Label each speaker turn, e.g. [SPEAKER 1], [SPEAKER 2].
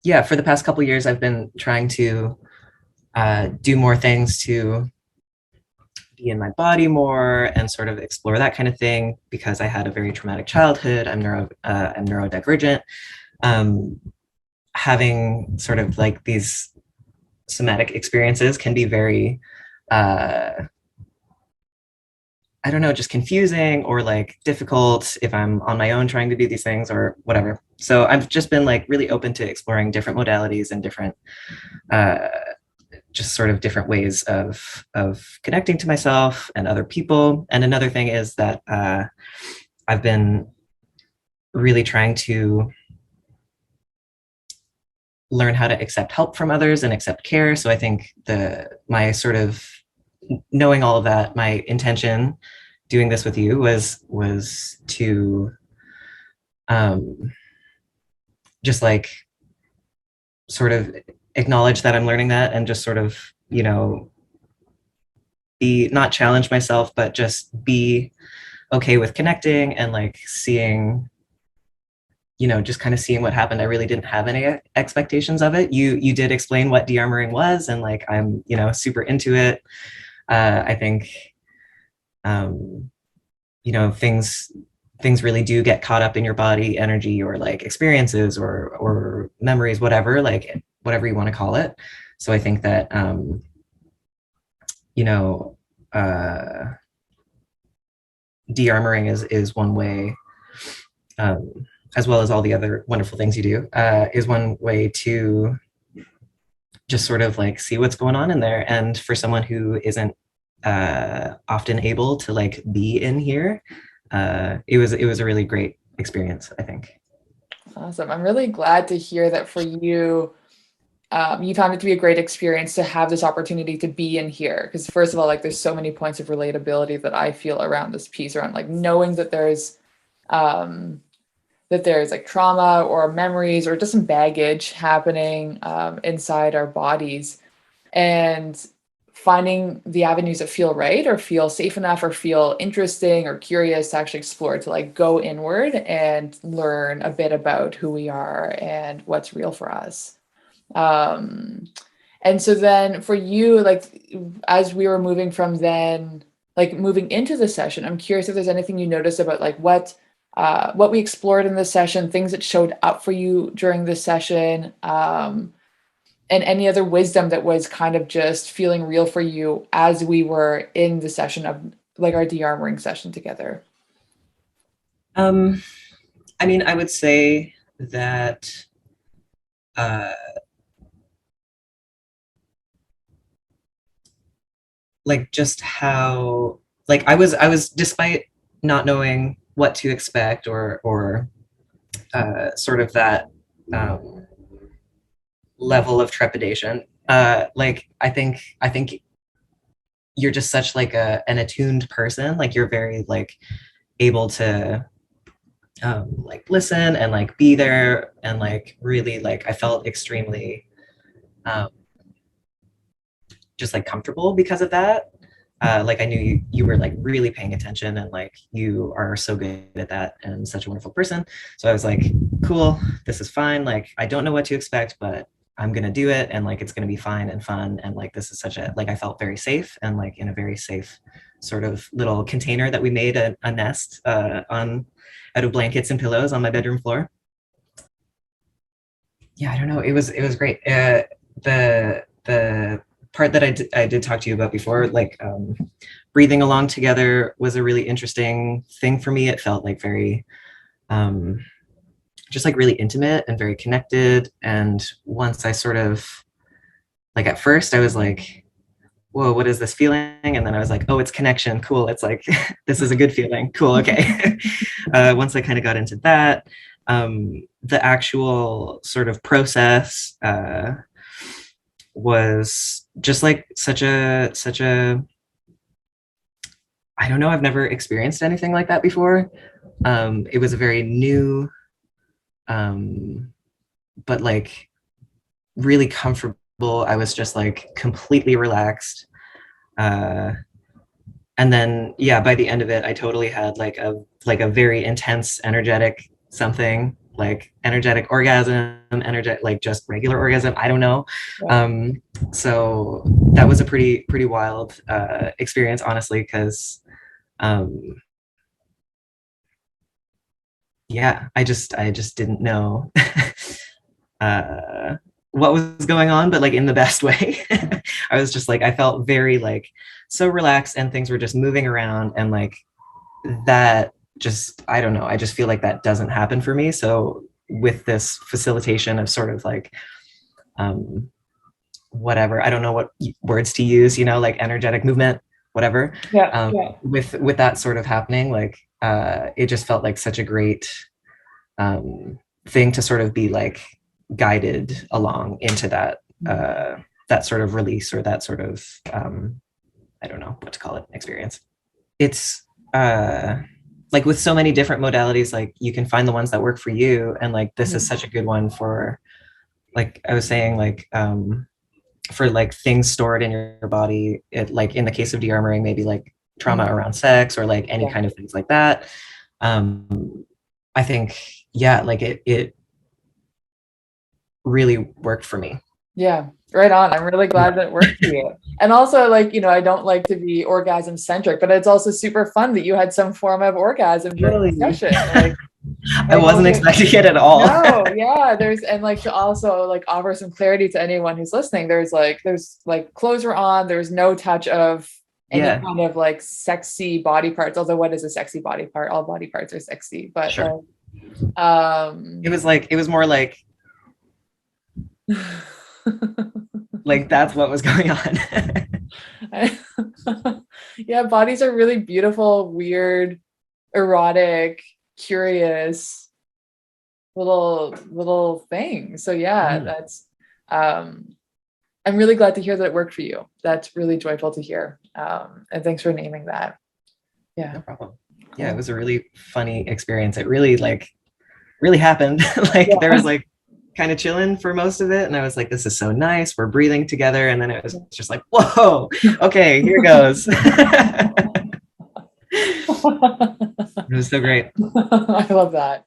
[SPEAKER 1] yeah, for the past couple years, I've been trying to do more things to be in my body more and sort of explore that kind of thing because I had a very traumatic childhood. I'm neurodivergent. Um, Having sort of like these somatic experiences can be very uh, I don't know, just confusing or like difficult if I'm on my own trying to do these things or whatever. So I've just been like really open to exploring different modalities and different uh, just sort of different ways of connecting to myself and other people. And another thing is that I've been really trying to learn how to accept help from others and accept care. So I think the my sort of knowing all of that, my intention doing this with you was to um, just like sort of acknowledge that I'm learning that and just sort of be not challenge myself, but just be okay with connecting and like seeing just kind of seeing what happened. I really didn't have any expectations of it. You did explain what de-armoring was, and like I'm super into it. I think um, things really do get caught up in your body, energy or like experiences or memories, whatever, like whatever you want to call it. So I think that you know uh, de-armoring is one way. Um, as well as all the other wonderful things you do, is one way to just sort of like see what's going on in there. And for someone who isn't often able to like be in here, it was a really great experience, I think.
[SPEAKER 2] Awesome. I'm really glad to hear that for you. You found it to be a great experience to have this opportunity to be in here. Because first of all, like there's so many points of relatability that I feel around this piece, around like knowing um, that there's like trauma or memories or just some baggage happening inside our bodies, and finding the avenues that feel right or feel safe enough or feel interesting or curious to actually explore, to like go inward and learn a bit about who we are and what's real for us. um and so then for you, like as we were moving from then, like moving into the session, I'm curious if there's anything you noticed about like what we explored in this session, things that showed up for you during this session, and any other wisdom that was kind of just feeling real for you as we were in the session of like our de-armoring session together.
[SPEAKER 1] um, I mean, I would say that uh, like just how like I was despite not knowing what to expect or sort of that um, level of trepidation. Like I think you're just such like an attuned person. Like you're very like able to like listen and like be there and like really like I felt extremely um, just like comfortable because of that. Like I knew you were like really paying attention and like you are so good at that and such a wonderful person. So I was like, cool, this is fine. Like I don't know what to expect, but I'm gonna do it and like it's gonna be fine and fun. And like this is such a like I felt very safe and like in a very safe sort of little container that we made a nest on out of blankets and pillows on my bedroom floor. Yeah, I don't know. It was great. The part that I did talk to you about before, like breathing along together, was a really interesting thing for me. It felt like very um, just like really intimate and very connected. And once I sort of like at first I was like, whoa, what is this feeling? And then I was like, oh, it's connection. Cool. It's like this is a good feeling. Cool. Okay. Once I kind of got into that, the actual sort of process was just like such a I don't know, I've never experienced anything like that before. It was a very new um but like really comfortable. I was just like completely relaxed. uh and then yeah, by the end of it I totally had like a very intense energetic something. like energetic orgasm, energetic, like just regular orgasm. I don't know.
[SPEAKER 2] Yeah.
[SPEAKER 1] So that was a pretty wild experience, honestly, because um, yeah, I just didn't know uh, what was going on, but like in the best way. I was just like, I felt very like so relaxed, and things were just moving around, and like that just, I don't know, I just feel like that doesn't happen for me. So with this facilitation of sort of like um whatever, I don't know what words to use, like energetic movement, whatever,
[SPEAKER 2] Yeah. Yeah.
[SPEAKER 1] with that sort of happening, like it just felt like such a great thing to sort of be like guided along into that sort of release, or that sort of I don't know what to call it, experience. It's like with so many different modalities, like you can find the ones that work for you, and like this is such a good one for, like I was saying, like for like things stored in your body, it, like in the case of dearmoring, maybe like trauma around sex, or like any
[SPEAKER 2] Yeah.
[SPEAKER 1] kind of things like that. I think, yeah, like it really worked for me.
[SPEAKER 2] Yeah, right on. I'm really glad that it worked for you. And also, like, I don't like to be orgasm centric, but it's also super fun that you had some form of orgasm during the
[SPEAKER 1] Really?
[SPEAKER 2] session. Like,
[SPEAKER 1] I wasn't expecting it at all.
[SPEAKER 2] no, yeah, and like to also like offer some clarity to anyone who's listening, there's like clothes were on, there's no touch of any
[SPEAKER 1] Yeah,
[SPEAKER 2] kind of like sexy body parts. Although what is a sexy body part? All body parts are sexy, but
[SPEAKER 1] sure.
[SPEAKER 2] um
[SPEAKER 1] It was more like that's what was going on.
[SPEAKER 2] yeah, bodies are really beautiful, weird, erotic, curious little things. So yeah,
[SPEAKER 1] Mm,
[SPEAKER 2] that's um I'm really glad to hear that it worked for you. That's really joyful to hear. And thanks for naming that. Yeah,
[SPEAKER 1] no problem. Yeah, it
[SPEAKER 2] cool.
[SPEAKER 1] was a really funny experience. It really really happened. Like there
[SPEAKER 2] Yeah.
[SPEAKER 1] was like kind of chilling for most of it, and I was like, this is so nice. We're breathing together, and then it was just like, whoa, okay, here goes. It was so great.
[SPEAKER 2] I love that.